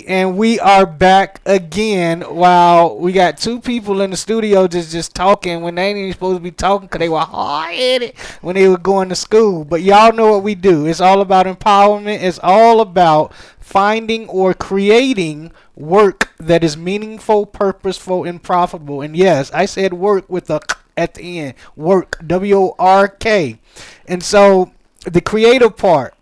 and we are back again. While we got two people in the studio just talking when they ain't even supposed to be talking because they were hard-headed when they were going to school. But y'all know what we do. It's all about empowerment. It's all about finding or creating work that is meaningful, purposeful, and profitable. And yes, I said work with a at the end. Work, W-O-R-K. And so the creative part.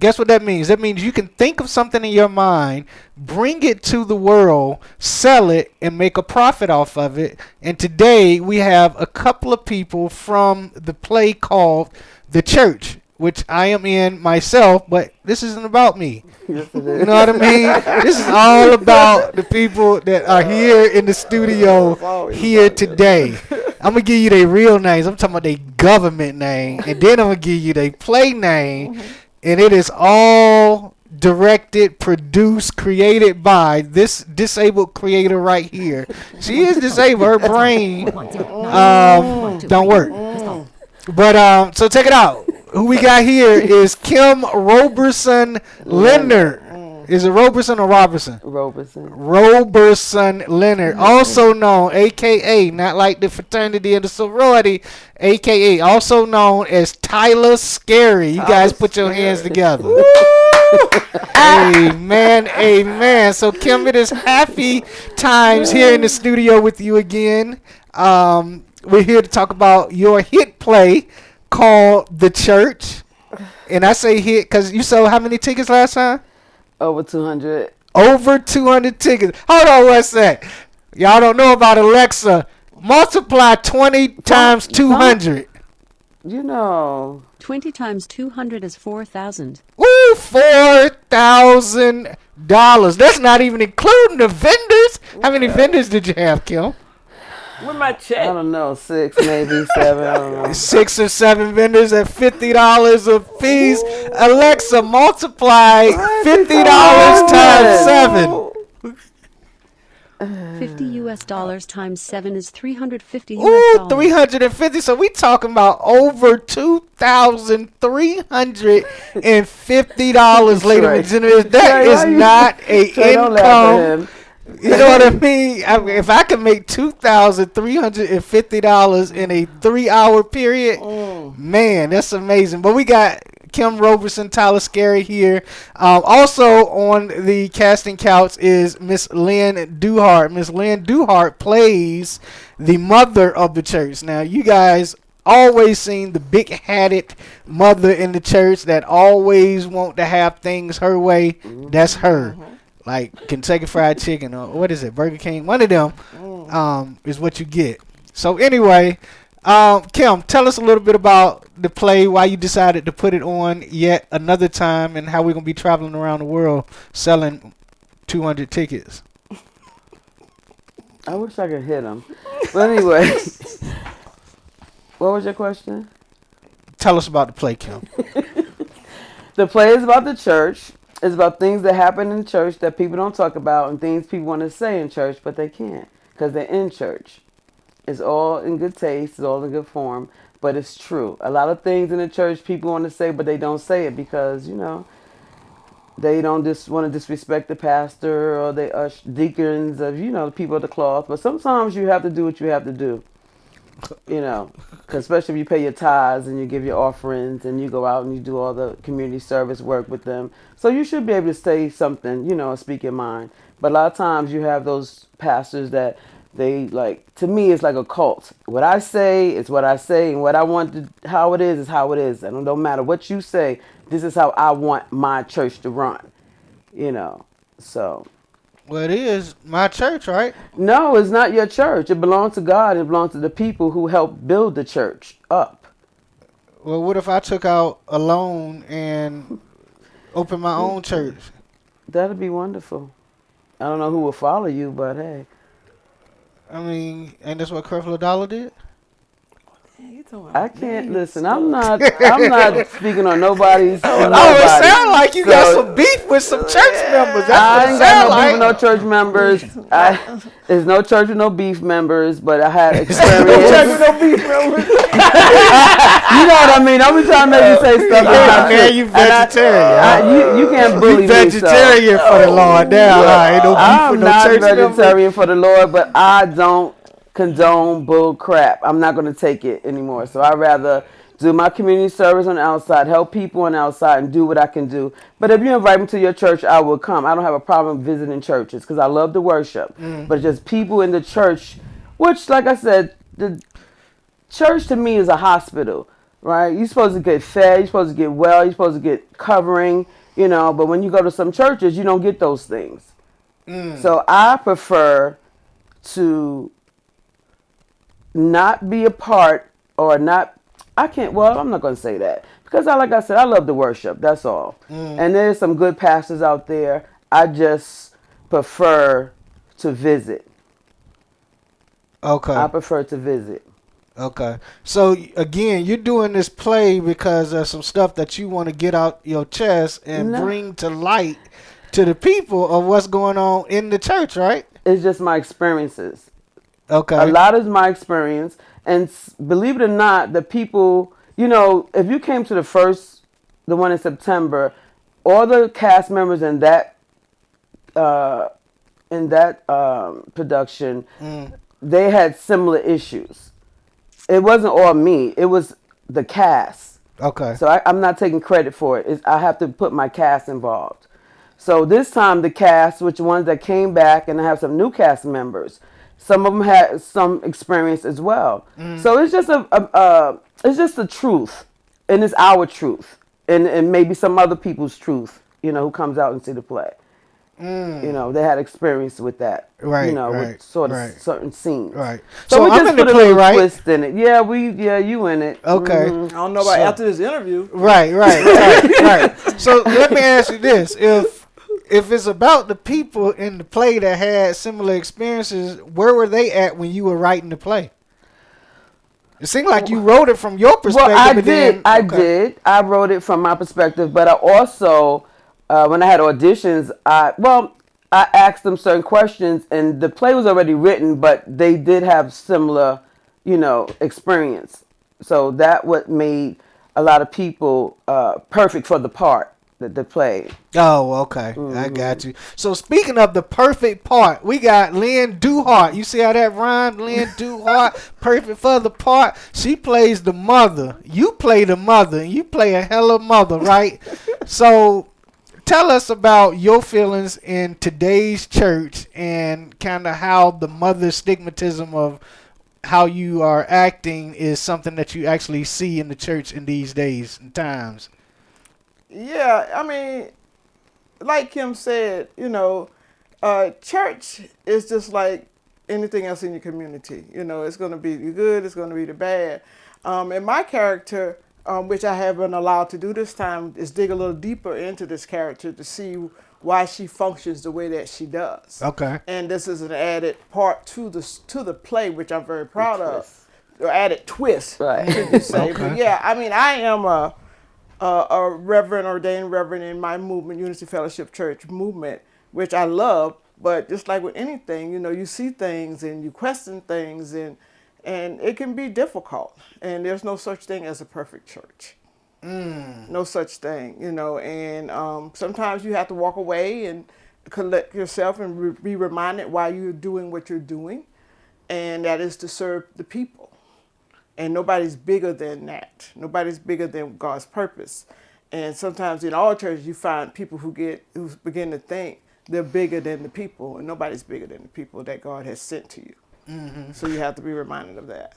Guess what that means? That means you can think of something in your mind, bring it to the world, sell it, and make a profit off of it. And today we have a couple of people from the play called The Church, which I am in myself, but this isn't about me. Yes, it is. You know what I mean? This is all about the people that are here in the studio here today. I'm going to give you their real names. I'm talking about their government name. And then I'm going to give you their play name. And it is all directed, produced, created by this disabled creator right here. She is disabled. Her brain don't work. But so check it out. Who we got here is Kim Roberson Leonard. Is it Roberson or Robertson? Roberson Leonard, also known, a.k.a., not like the fraternity and the sorority, a.k.a., also known as Tyler Scary. You guys put your hands together. Amen, amen. So, Kim, it is happy times here in the studio with you again. We're here to talk about your hit play called The Church. And I say hit because you sold how many tickets last time? Over 200. Over 200 tickets. Hold on one sec. Y'all don't know about Alexa. Multiply 20 times 200. You know. 20 times 200 is 4,000. Ooh, $4,000. That's not even including the vendors. How many vendors did you have, Kim? Where my check? I don't know, 6, maybe 7. I don't know. 6 or 7 vendors at $50 a piece. Alexa, multiply $50 times 7. 50 US dollars times 7 is 350 US Ooh, dollars. 350. So we talking about over $2,350, ladies and gentlemen. That is not a income. You know what I mean? If I could make $2,350 in a 3-hour period, man, that's amazing. But we got Kim Roberson, Tyler Scary here. Also on the casting couch is Miss Lynn Duhart. Miss Lynn Duhart plays the mother of the church. Now, you guys always seen the big-hatted mother in the church that always want to have things her way. That's her. Like Kentucky Fried Chicken or what is it, Burger King? One of them is what you get. So anyway, Kim, tell us a little bit about the play, why you decided to put it on yet another time, and how we're going to be traveling around the world selling 200 tickets. I wish I could hit them. But anyway, what was your question? Tell us about the play, Kim. The play is about the church. It's about things that happen in church that people don't talk about and things people want to say in church, but they can't because they're in church. It's all in good taste. It's all in good form, but it's true. A lot of things in the church people want to say, but they don't say it because, you know, they don't just want to disrespect the pastor or the deacons of, you know, the people of the cloth. But sometimes you have to do what you have to do. You know, 'cause especially if you pay your tithes and you give your offerings and you go out and you do all the community service work with them. So you should be able to say something, you know, and speak your mind. But a lot of times you have those pastors that they like, to me, it's like a cult. What I say is what I say, and what I want to, how it is how it is. And it don't matter what you say, this is how I want my church to run, you know, so. Well, it is my church, right? No, it's not your church. It belongs to God. It belongs to the people who helped build the church up. Well, what if I took out a loan and opened my own church? That'd be wonderful. I don't know who will follow you, but hey. I mean, ain't that's what Creflo Dollar did? I can't listen. I'm not speaking on nobody's. Oh, it nobody. sound like you got So, some beef with some church members. That's I what it ain't sound got no beef with no like. church members. There's no church with no beef members, but I had No experience. church with no beef members. You know what I mean? I'm trying to make you say stuff that's not Man, true. you And vegetarian. you can't bully You me. vegetarian for the Lord. Now, ain't no beef I'm with no not church members. vegetarian for the Lord, but I don't condone bull crap. I'm not going to take it anymore. So I'd rather do my community service on the outside, help people on the outside, and do what I can do. But if you invite me to your church, I will come. I don't have a problem visiting churches because I love to worship. But just people in the church, which, like I said, the church to me is a hospital, right? You're supposed to get fed, you're supposed to get well, you're supposed to get covering, but when you go to some churches, you don't get those things. So I prefer to not be a part or not, I'm not going to say that because like I said, I love to worship. That's all. And there's some good pastors out there. I just prefer to visit. Okay. I prefer to visit. Okay. So again, you're doing this play because of some stuff that you want to get out your chest and bring to light to the people of what's going on in the church, right? It's just my experiences. Okay. A lot is my experience. And believe it or not, the people, if you came to the one in September, all the cast members in that production, they had similar issues. It wasn't all me. It was the cast. Okay. So I'm not taking credit for it. I have to put my cast involved. So this time the cast, which ones that came back, and I have some new cast members. Some of them had some experience as well. So it's just it's just the truth, and it's our truth, and maybe some other people's truth. Who comes out and see the play. They had experience with that. Right. With sort of certain scenes. Right. So we I'm just in the put a play, little right? twist in it. Yeah, you in it. Okay. I don't know about after this interview. Right. So let me ask you this: if it's about the people in the play that had similar experiences, where were they at when you were writing the play? It seemed like you wrote it from your perspective. Well, I did. I wrote it from my perspective, but I also, when I had auditions, I asked them certain questions, and the play was already written, but they did have similar, experience. So that what made a lot of people perfect for the part that they played. Oh, okay. I got you. So speaking of the perfect part, we got Lynn Duhart. You see how that rhymed? Lynn Duhart, perfect for the part. She plays the mother. You play the mother, and you play a hell of mother, right? So tell us about your feelings in today's church and kind of how the mother stigmatism of how you are acting is something that you actually see in the church in these days and times. Yeah, I mean, like Kim said, church is just like anything else in your community. It's going to be the good, it's going to be the bad. And my character, which I have been allowed to do this time, is dig a little deeper into this character to see why she functions the way that she does. Okay. And this is an added part to the play, which I'm very proud of. Or added twist, Right. should you say. Okay. But yeah, I mean, I am a ordained reverend in my movement, Unity Fellowship Church movement, which I love. But just like with anything, you see things and you question things, and it can be difficult. And there's no such thing as a perfect church. No such thing, And sometimes you have to walk away and collect yourself and be reminded why you're doing what you're doing, and that is to serve the people. And nobody's bigger than that. Nobody's bigger than God's purpose. And sometimes in all churches, you find people who begin to think they're bigger than the people, and nobody's bigger than the people that God has sent to you. So you have to be reminded of that.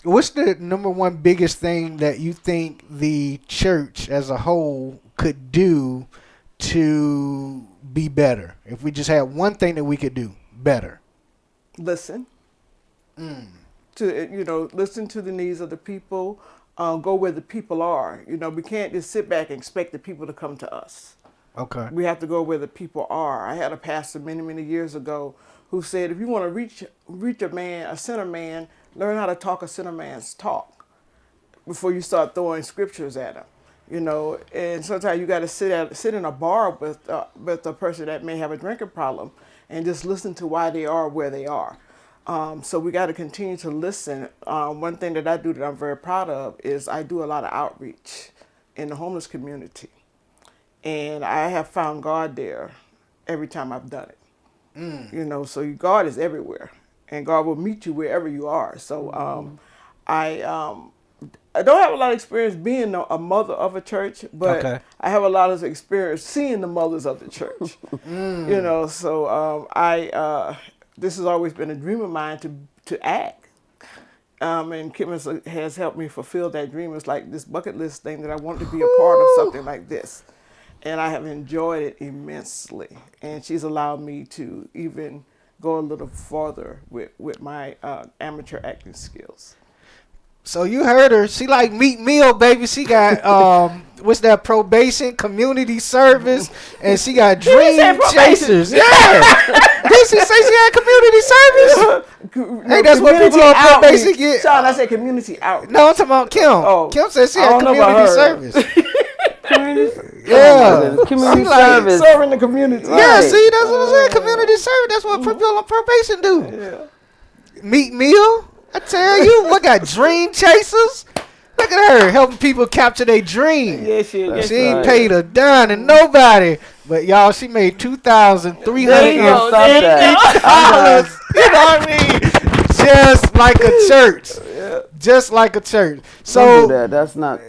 What's the number one biggest thing that you think the church as a whole could do to be better? If we just had one thing that we could do better. Listen. To listen to the needs of the people, go where the people are. We can't just sit back and expect the people to come to us. Okay. We have to go where the people are. I had a pastor many years ago who said, if you want to reach a man, a sinner man, learn how to talk a sinner man's talk. before you start throwing scriptures at them. And sometimes you got to sit in a bar with a person that may have a drinking problem, and just listen to why they are where they are. So we got to continue to listen. One thing that I do that I'm very proud of is I do a lot of outreach in the homeless community, and I have found God there every time I've done it. So God is everywhere, and God will meet you wherever you are. So I don't have a lot of experience being a mother of a church, but Okay. I have a lot of experience seeing the mothers of the church. This has always been a dream of mine to act. And Kim has helped me fulfill that dream. It's like this bucket list thing that I want to be a part of something like this. And I have enjoyed it immensely. And she's allowed me to even go a little farther with my amateur acting skills. So you heard her. She like meat meal, baby. She got what's that, probation, community service, and she got dream chasers. Yeah. Did she say she had community service? Hey, that's what people on probation get. Sean, I said community outreach. No, I'm talking about Kim. Oh. Kim said she I had don't know about community her. service. Community, Yeah. community She like service. Serving the community. Yeah, see, that's what I'm saying. Community service. That's what people on probation do. Yeah. Meat meal. I tell you, what got dream chasers? Look at her helping people capture their dream. Yeah, she She ain't right. paid a dime to nobody, but y'all, she made $2,350. There you go. You know what I mean? Just like a church. Just like a church. Don't do So that.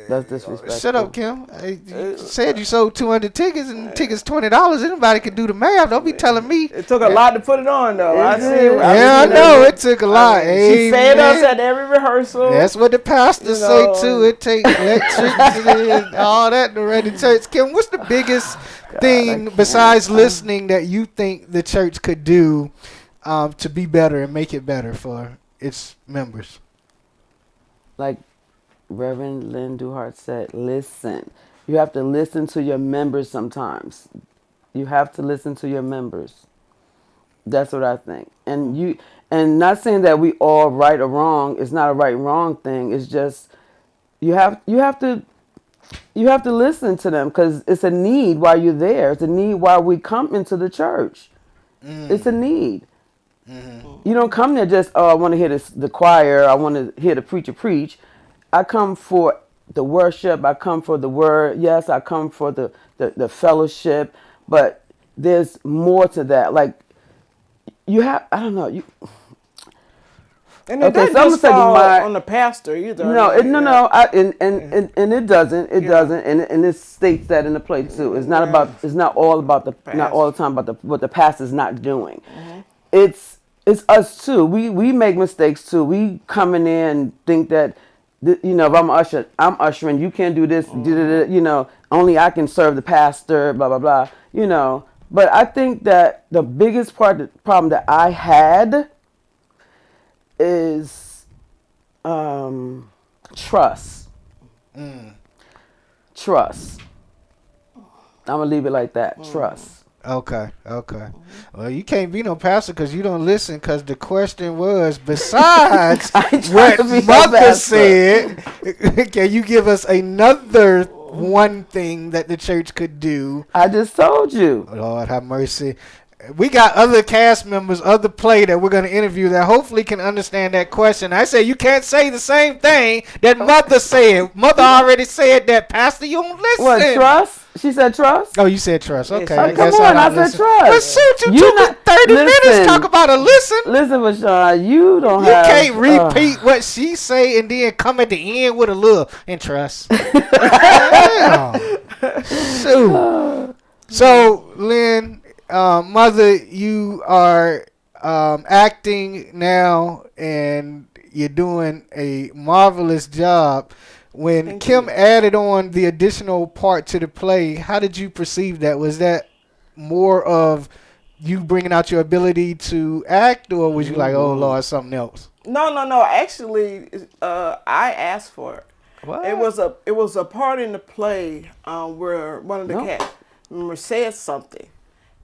That's disrespectful. shut up, Kim. You said you sold 200 tickets and tickets $20. Anybody can do the math. Don't be telling me. It took a lot to put it on, though. I see. Yeah, I know it took a lot. She fed us Amen. at every rehearsal. That's what the pastors say too. It takes electricity and all that to run the church. Kim, what's the biggest thing besides listening that you think the church could do to be better and make it better for its members? Like Reverend Lynn Duhart said, listen. You have to listen to your members sometimes. You have to listen to your members. That's what I think. And not saying that we all right or wrong. It's not a right wrong thing. It's just you have to listen to them because it's a need while you're there. It's a need while we come into the church. It's a need. You don't come there just, I want to hear the choir. I want to hear the preacher preach. I come for the worship. I come for the word. Yes, I come for the fellowship. But there's more to that. Like, you have, I don't know. And it doesn't just fall on the pastor either. No, and it doesn't. It doesn't, and it states that in the play too. It's not about. It's not all about not all the time about what the pastor's not doing. It's us too. We make mistakes too. We come in there and think that, if I'm ushering. You can't do this. Only I can serve the pastor. Blah blah blah. But I think that the biggest problem that I had is trust. Trust. I'm gonna leave it like that. Trust. Okay. Well, you can't be no pastor because you don't listen. Because the question was, besides what Mother said, can you give us another one thing that the church could do? I just told you. Lord have mercy. We got other cast members, other play that we're going to interview that hopefully can understand that question. I say you can't say the same thing that Mother said. Mother already said that, Pastor, you don't listen. What, trust? She said trust? Oh, you said trust. Okay. Oh, I come guess on, I I said listen. trust. But shoot, you took me 30 minutes talk about a listen. Listen, Vashawn, you don't You have... can't repeat what she say and then come at the end with a little and trust. Shoot. So, Lynn, Mother, you are acting now and you're doing a marvelous job. When Thank Kim you. added on the additional part to the play, how did you perceive that? Was that more of you bringing out your ability to act, or was you like, oh Lord, something else? No. Actually, I asked for it. What? It was a part in the play where one of the cast members said something,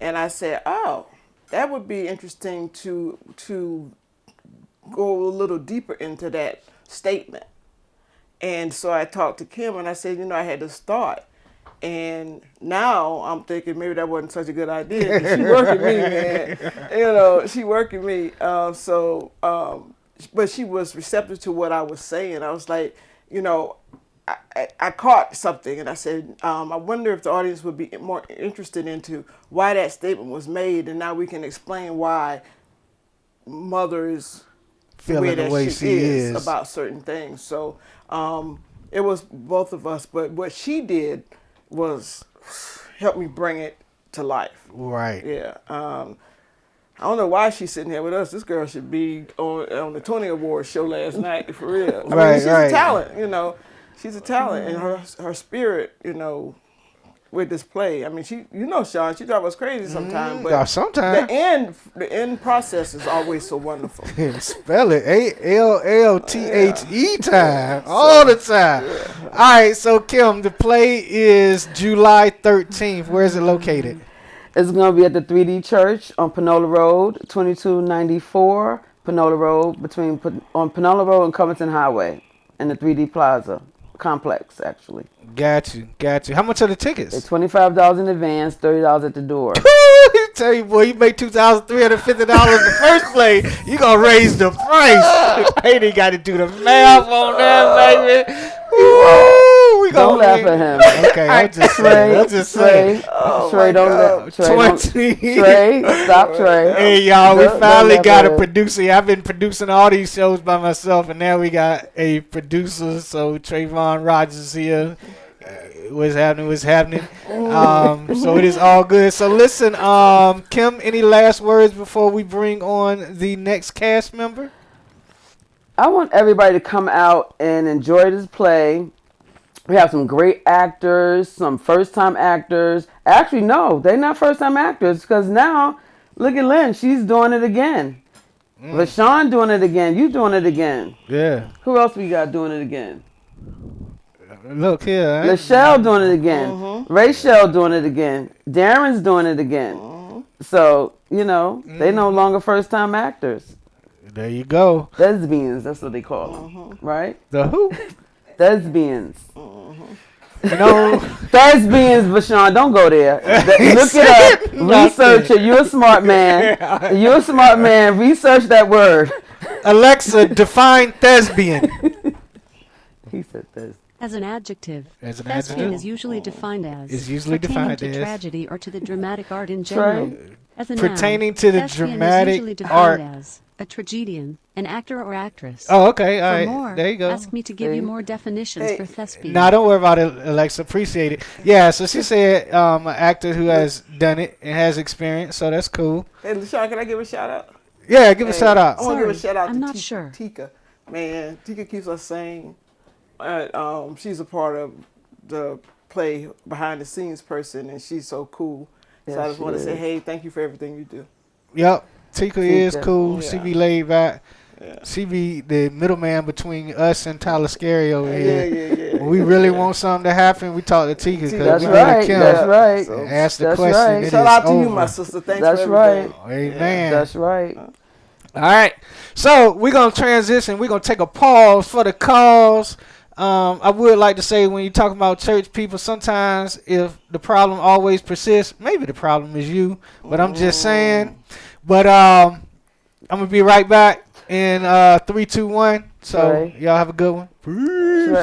and I said, "Oh, that would be interesting to go a little deeper into that statement." And so I talked to Kim and I said, I had to start. And now I'm thinking maybe that wasn't such a good idea. 'Cause she working me, man. She working me. But she was receptive to what I was saying. I was like, I caught something, and I said, I wonder if the audience would be more interested into why that statement was made, and now we can explain why mother is Feeling the way she is about certain things. So it was both of us, but what she did was help me bring it to life. Right. Yeah. I don't know why she's sitting here with us. This girl should be on the Tony Awards show last night, for real. I mean, she's a talent, She's a talent, and her spirit, with this play. I mean, Sean, she drives us crazy sometimes, but sometimes the end process is always so wonderful. Spell it ALLTHE time all the time. Yeah. All right, so Kim, the play is July 13th. Where is it located? It's going to be at the 3D Church on Panola Road, 2294 Panola Road, on Panola Road and Covington Highway, in the 3D Plaza complex, actually. Got you. How much are the tickets? It's $25 in advance, $30 at the door. Tell you, boy, you make $2,350 the first play. You gonna raise the price. They got to do the math on that, baby. Woo, don't laugh at him. Okay, I'm just saying. Trey, don't laugh. Trey, stop, Trey. Hey, y'all, we finally got a producer. I've been producing all these shows by myself, and now we got a producer. So Trayvon Rogers here. What's happening. So it is all good. So listen, Kim, any last words before we bring on the next cast member? I want everybody to come out and enjoy this play. We have some great actors, some first-time actors. Actually, no, they're not first-time actors, because now, look at Lynn. She's doing it again. LaShawn doing it again. You doing it again. Yeah. Who else we got doing it again? Look here. Lachelle doing it again. Rachel doing it again. Darren's doing it again. So, they no longer first-time actors. There you go. Lesbians, that's what they call them, right? The who? Lesbians. Lesbians, Vashawn, don't go there. Look it up. Research it. You're a smart man. You're a smart man. Research that word. Alexa, define thespian. He said this. As an adjective, As an thespian adjective. is usually defined as Is usually pertaining defined to as tragedy or to the dramatic art in general. As a pertaining noun, to the thespian is dramatic usually defined art. as a tragedian, an actor or actress. Oh, okay. All For right. more, There you go. ask me to give you more definitions for thespian. Nah, don't worry about it, Alexa. Appreciate it. Yeah, so she said an actor who has done it and has experience, so that's cool. Hey, LaShawn, can I give a shout out? Yeah, give a shout out. I want to give a Sorry, shout out I'm to not sure. Tika. Man, Tika keeps us sane. She's a part of the play, behind the scenes person, and she's so cool. So I just want to say, hey, thank you for everything you do. Yep. Tika is cool. Yeah. She be laid back. Yeah. She be the middleman between us and Tyler Scary over here. Yeah. When we really want something to happen, we talk to Tika. That's we right. That's right. And ask the That's question. right. It Shout is out to you, over. my sister. Thanks That's for right. everything. Amen. That's right. All right. So we're going to transition. We're going to take a pause for the cause. I would like to say, when you talk about church people, sometimes if the problem always persists, maybe the problem is you. But I'm just saying. But I'm going to be right back in 3, 2, 1. So y'all have a good one. Peace.